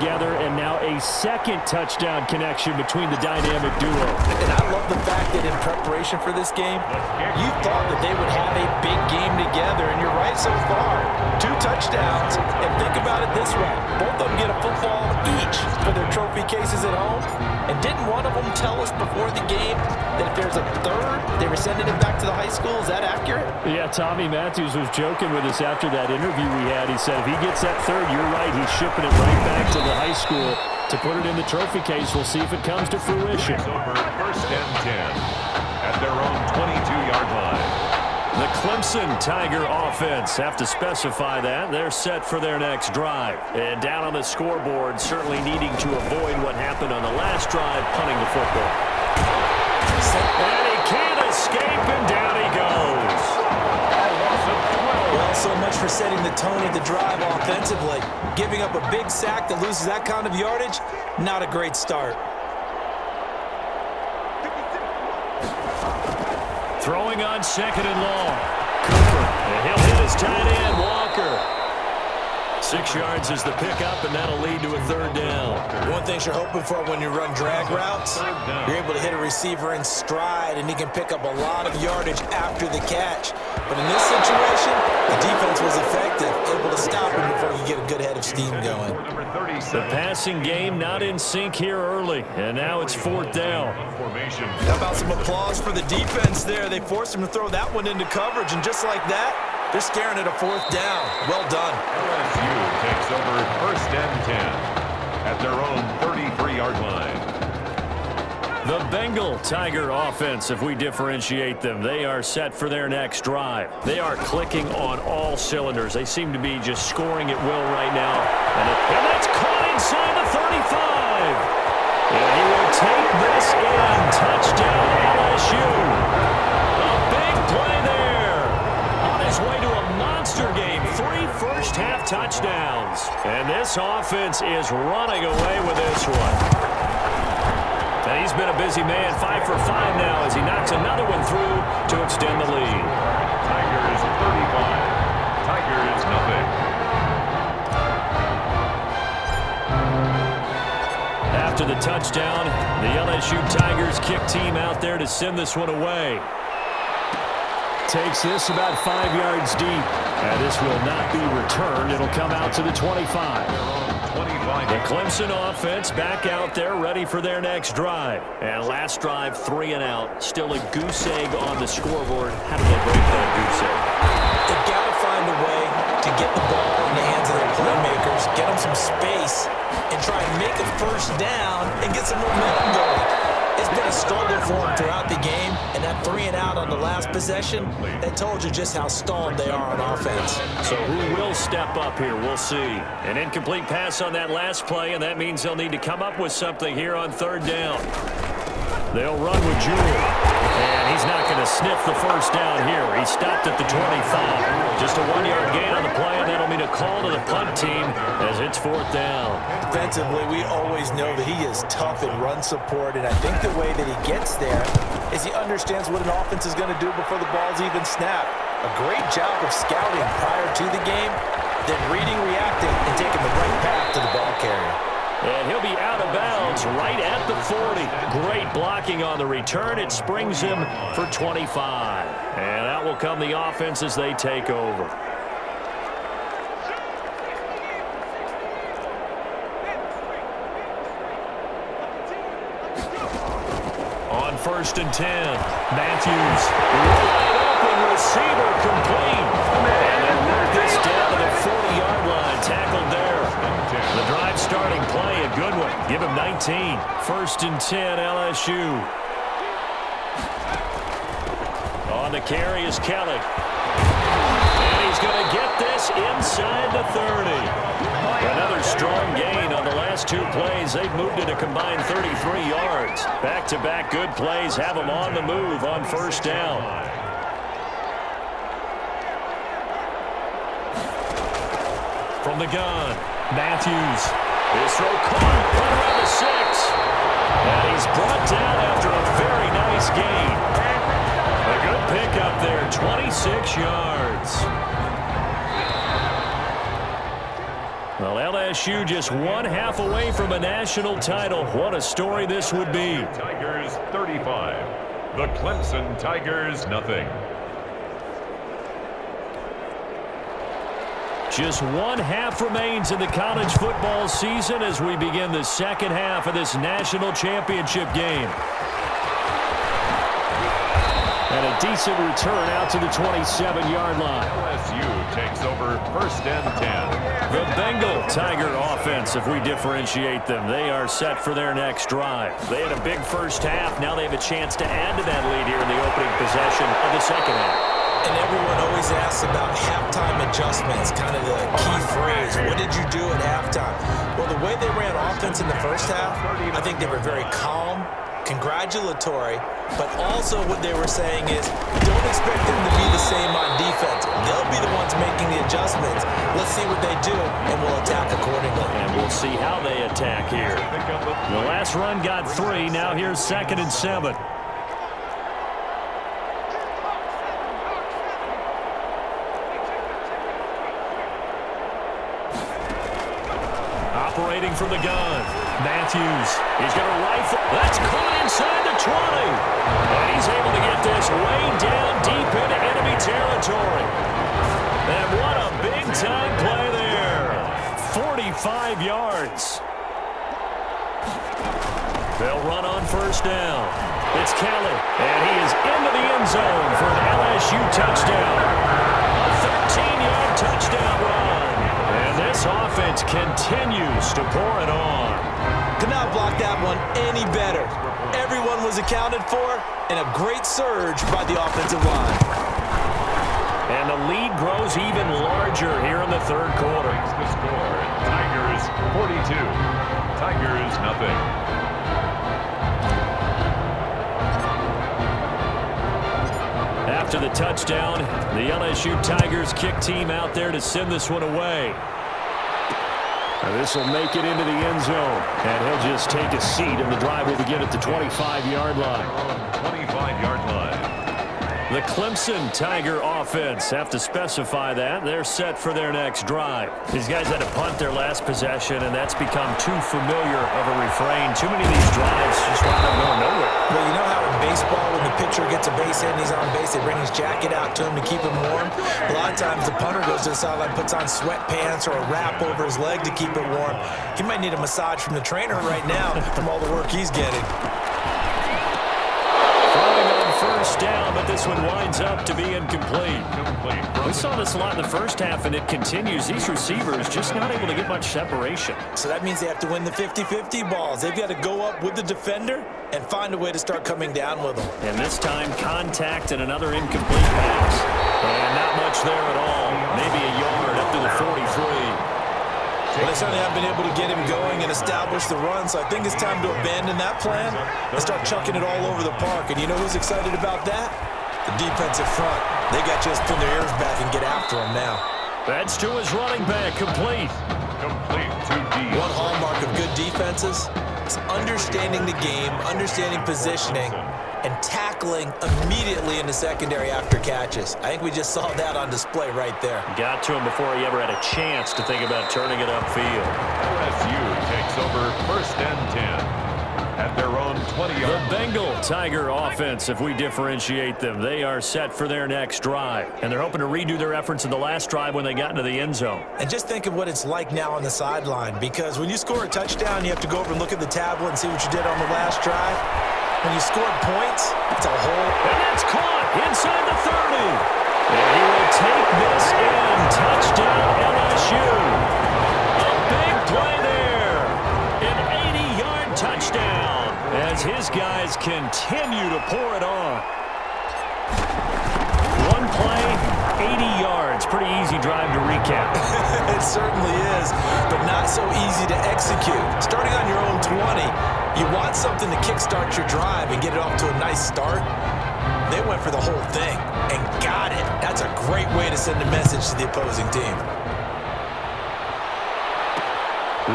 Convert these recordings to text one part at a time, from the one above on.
together, and now a second touchdown connection between the dynamic duo. And I love the fact that in preparation for this game, you thought that they would have a big game together, and you're right so far. 2 touchdowns, and think about it this way. Both of them get a football each for their trophy cases at home, and didn't one of them tell us before the game that if there's a third, they were sending it back to the high school? Is that accurate? Yeah, Tommy Matthews was joking with us after that interview we had. He said if he gets that third, you're right, he's shipping it right back to the high school to put it in the trophy case. We'll see if it comes to fruition. Over 1st and 10 at their own 22-yard line. The Clemson Tiger offense have to specify that. They're set for their next drive. And down on the scoreboard, certainly needing to avoid what happened on the last drive, punting the football. And he can't escape, and down he goes. Well, so much for setting the tone of the drive offensively. Giving up a big sack that loses that kind of yardage, not a great start. Throwing on 2nd and long. Cooper, and he'll hit his tight end, Walker. 6 yards is the pickup, and that'll lead to a 3rd down. One thing you're hoping for when you run drag routes, you're able to hit a receiver in stride, and he can pick up a lot of yardage after the catch. But in this situation, the defense was effective, able to stop him before he get a good head of steam going. The passing game not in sync here early, and now it's 4th down. How about some applause for the defense there? They forced him to throw that one into coverage, and just like that, they're staring at a 4th down. Well done. LSU takes over 1st and 10 at their own 33-yard line. The Bengal Tiger offense, if we differentiate them, they are set for their next drive. They are clicking on all cylinders. They seem to be just scoring at will right now. And that's caught inside the 35. And he will take this in. Touchdown LSU. A big play there. On his way to a monster game. 3 first-half touchdowns. And this offense is running away with this one. And he's been a busy man, 5 for 5 now as he knocks another one through to extend the lead. Tigers 35. Tigers nothing. After the touchdown, the LSU Tigers kick team out there to send this one away. Takes this about 5 yards deep. And this will not be returned. It'll come out to the 25. The Clemson offense back out there ready for their next drive. And last drive, 3 and out. Still a goose egg on the scoreboard. How do they break that goose egg? They've got to find a way to get the ball in the hands of their playmakers, get them some space, and try and make a 1st down and get some momentum going. It's been a struggle for them throughout the game, and that 3 and out on the last possession, that told you just how stalled they are on offense. So who will step up here? We'll see. An incomplete pass on that last play, and that means they'll need to come up with something here on 3rd down. They'll run with Jewell. And he's not going to sniff the 1st down here. He stopped at the 25. Just a 1-yard gain on the play, and that'll mean a call to the punt team as it's 4th down. Defensively, we always know that he is tough in run support, and I think the way that he gets there is he understands what an offense is going to do before the ball's even snapped. A great job of scouting prior to the game, then reading, reacting, and taking the right path to the ball carrier. And he'll be out of bounds right at the 40. Great blocking on the return. It springs him for 25. And out will come the offense as they take over. On 1st and 10, Matthews. Wide open receiver complete. And they work this down to the 40-yard line. Tackled there. The drive starting play, a good one. Give him 19. 1st and 10, LSU. On the carry is Kelly. And he's going to get this inside the 30. Another strong gain on the last 2 plays. They've moved it a combined 33 yards. Back-to-back good plays have them on the move on 1st down. From the gun, Matthews. His throw caught right around the 6. And he's brought down after a very nice gain. A good pickup there, 26 yards. Well, LSU just one half away from a national title. What a story this would be. Tigers 35. The Clemson Tigers nothing. Just one half remains in the college football season as we begin the second half of this national championship game. And a decent return out to the 27-yard line. LSU takes over first and 10. The Bengal Tiger offense, if we differentiate them, they are set for their next drive. They had a big first half. Now they have a chance to add to that lead here in the opening possession of the second half. And everyone always asks about halftime adjustments, kind of the key phrase. What did you do at halftime? Well, the way they ran offense in the first half, I think they were very calm, congratulatory, but also what they were saying is don't expect them to be the same on defense. They'll be the ones making the adjustments. Let's see what they do, and we'll attack accordingly. And we'll see how they attack here. The last run got 3. Now here's 2nd and 7. Operating from the gun. Matthews. He's going to rifle. That's caught inside the 20. And he's able to get this way down deep into enemy territory. And what a big-time play there. 45 yards. They'll run on first down. It's Kelly. And he is into the end zone for an LSU touchdown. A 13-yard touchdown run. And this offense continues to pour it on. Could not block that one any better. Everyone was accounted for, and a great surge by the offensive line. And the lead grows even larger here in the third quarter. The score, Tigers 42. Tigers nothing. After the touchdown, the LSU Tigers kick team out there to send this one away. This will make it into the end zone, and he'll just take a seat, and the drive will begin at the 25-yard line. 25-yard line. The Clemson Tiger offense have to specify that. They're set for their next drive. These guys had to punt their last possession, and that's become too familiar of a refrain. Too many of these drives just wind up going nowhere. Well, you know how in baseball, when the pitcher gets a base hit and he's on base, they bring his jacket out to him to keep him warm? A lot of times the punter goes to the sideline, puts on sweatpants or a wrap over his leg to keep it warm. He might need a massage from the trainer right now from all the work he's getting. First down, but this one winds up to be incomplete. We saw this a lot in the first half, and it continues. These receivers just not able to get much separation. So that means they have to win the 50-50 balls. They've got to go up with the defender and find a way to start coming down with them. And this time, contact and another incomplete pass. And not much there at all. Maybe a yard up to the 43. Well, they certainly haven't been able to get him going and establish the run, so I think it's time to abandon that plan and start chucking it all over the park. And you know who's excited about that? The defensive front. They got just pin their ears back and get after him now. That's to his running back, complete. Complete to D. One hallmark of good defenses is understanding the game, understanding positioning, and tackling immediately in the secondary after catches. I think we just saw that on display right there. Got to him before he ever had a chance to think about turning it upfield. LSU takes over first and 10 at their own 20-yard. The Bengal Tiger offense, if we differentiate them, they are set for their next drive. And they're hoping to redo their efforts in the last drive when they got into the end zone. And just think of what it's like now on the sideline, because when you score a touchdown, you have to go over and look at the tablet and see what you did on the last drive. When you score points, it's a whole... And that's caught inside the 30. And he will take this in. Touchdown, LSU. A big play there. An 80-yard touchdown as his guys continue to pour it on. One play, 80 yards. Pretty easy drive to recap. It certainly is, but not so easy to execute. Starting on your own 20, you want something to kickstart your drive and get it off to a nice start. They went for the whole thing and got it. That's a great way to send a message to the opposing team.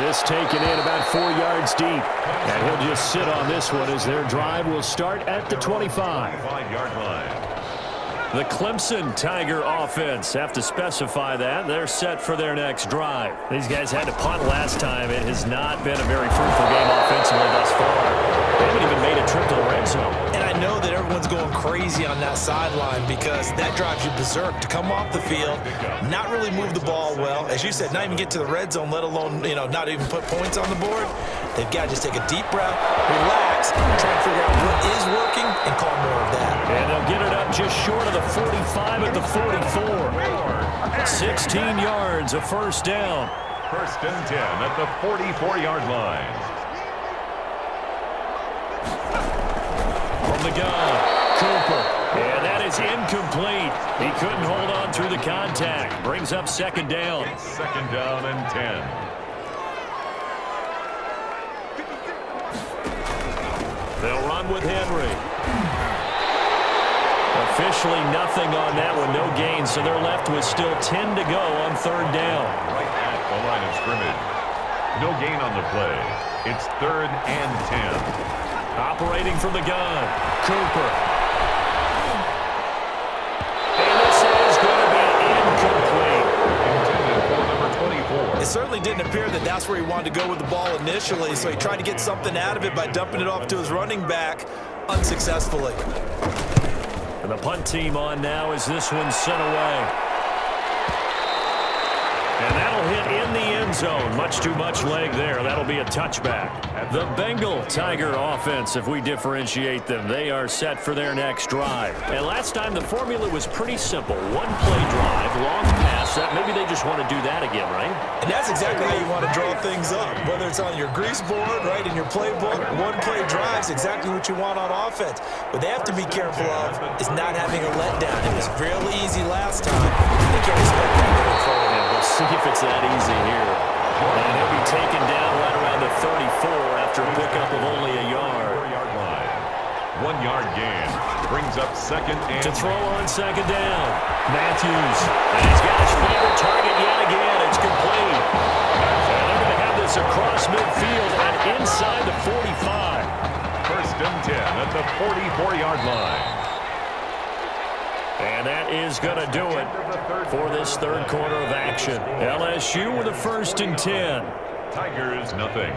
This taken in about 4 yards deep. And he'll just sit on this one as their drive will start at the 25. 25-yard line. The Clemson Tiger offense have to specify that. They're set for their next drive. These guys had to punt last time. It has not been a very fruitful game offensively thus far. They haven't even made a trip to the red zone. And I know that everyone's going crazy on that sideline because that drives you berserk to come off the field, not really move the ball well. As you said, not even get to the red zone, let alone, not even put points on the board. They've got to just take a deep breath, relax, try and figure out what is working, and call more of that. And they'll get it up just short of the 45 at the 44. 16 yards, a first down. First and 10 at the 44-yard line. From the gun, Cooper. And that is incomplete. He couldn't hold on through the contact. Brings up second down. It's second down and 10. They'll run with Henry. Officially nothing on that one, no gain, so they're left with still 10 to go on third down. Right at the line of scrimmage. No gain on the play. It's third and 10. Operating from the gun, Cooper. And this is going to be incomplete. Intended for number 24. It certainly didn't appear that that's where he wanted to go with the ball initially, so he tried to get something out of it by dumping it off to his running back unsuccessfully. And the punt team on now as this one's sent away. And that'll hit in the end zone. Much too much leg there. That'll be a touchback. The Bengal Tiger offense, if we differentiate them, they are set for their next drive. And last time the formula was pretty simple. One play drive, long pass. Maybe they just want to do that again, right? And that's exactly how you want to draw things up. Whether it's on your grease board, right, in your playbook, one play drive is exactly what you want on offense. What they have to be careful of is not having a letdown. It was real easy last time. They can't expect that going forward. And we'll see if it's that easy here. And he'll be taken down right around the 34 after a pickup of only a yard. 4-yard line. 1 yard gain. Brings up second and to throw on second down. Matthews. And he's got his favorite target yet again. It's complete. And they're going to have this across midfield and inside the 45. First and 10 at the 44-yard line. And that is going to do it for this third quarter of action. LSU with a first and 10. Tigers, nothing.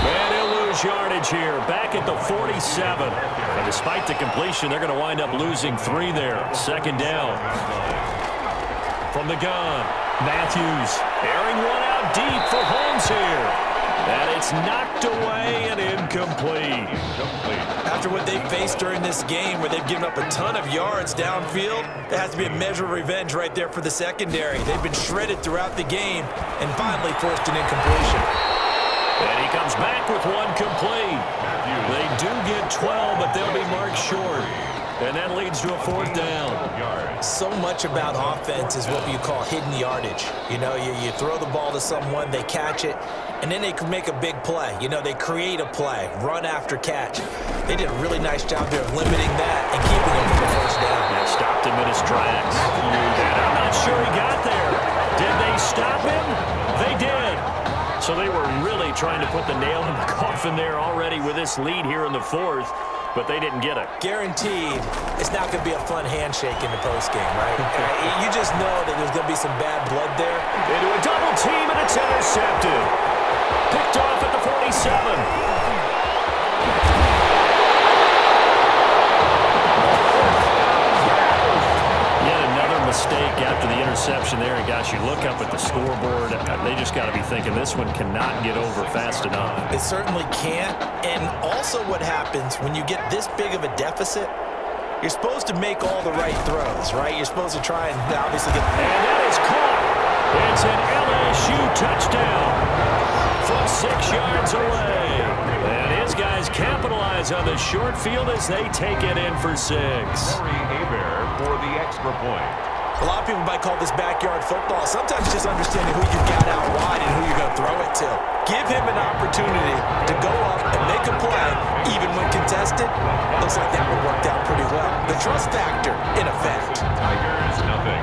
And he'll lose yardage here, back at the 47. And despite the completion, they're going to wind up losing 3 there. Second down. From the gun, Matthews airing one out deep for Holmes here. And it's knocked away and incomplete. After what they've faced during this game where they've given up a ton of yards downfield, there has to be a measure of revenge right there for the secondary. They've been shredded throughout the game and finally forced an incompletion. And he comes back with one complete. They do get 12, but they'll be marked short. And that leads to a fourth down. So much about offense is what you call hidden yardage. You throw the ball to someone, they catch it, and then they can make a big play. They create a play, run after catch. They did a really nice job there of limiting that and keeping him from the first down. They stopped him in his tracks. And I'm not sure he got there. Did they stop him? They did. So they were really trying to put the nail in the coffin there already with this lead here in the fourth, but they didn't get it. Guaranteed, it's not going to be a fun handshake in the postgame, right? You just know that there's going to be some bad blood there. Into a double team, and it's intercepted. Picked off at the 47. Mistake after the interception there, and gosh, you look up at the scoreboard, they just got to be thinking this one cannot get over fast enough. It certainly can't. And also what happens when you get this big of a deficit, you're supposed to make all the right throws, right? You're supposed to try and obviously get... And that is caught. It's an LSU touchdown from 6 yards away. And his guys capitalize on the short field as they take it in for 6. Rory Hebert for the extra point. A lot of people might call this backyard football. Sometimes just understanding who you've got out wide and who you're going to throw it to. Give him an opportunity to go up and make a play, even when contested. Looks like that one worked out pretty well. The trust factor, in effect. Tigers, nothing.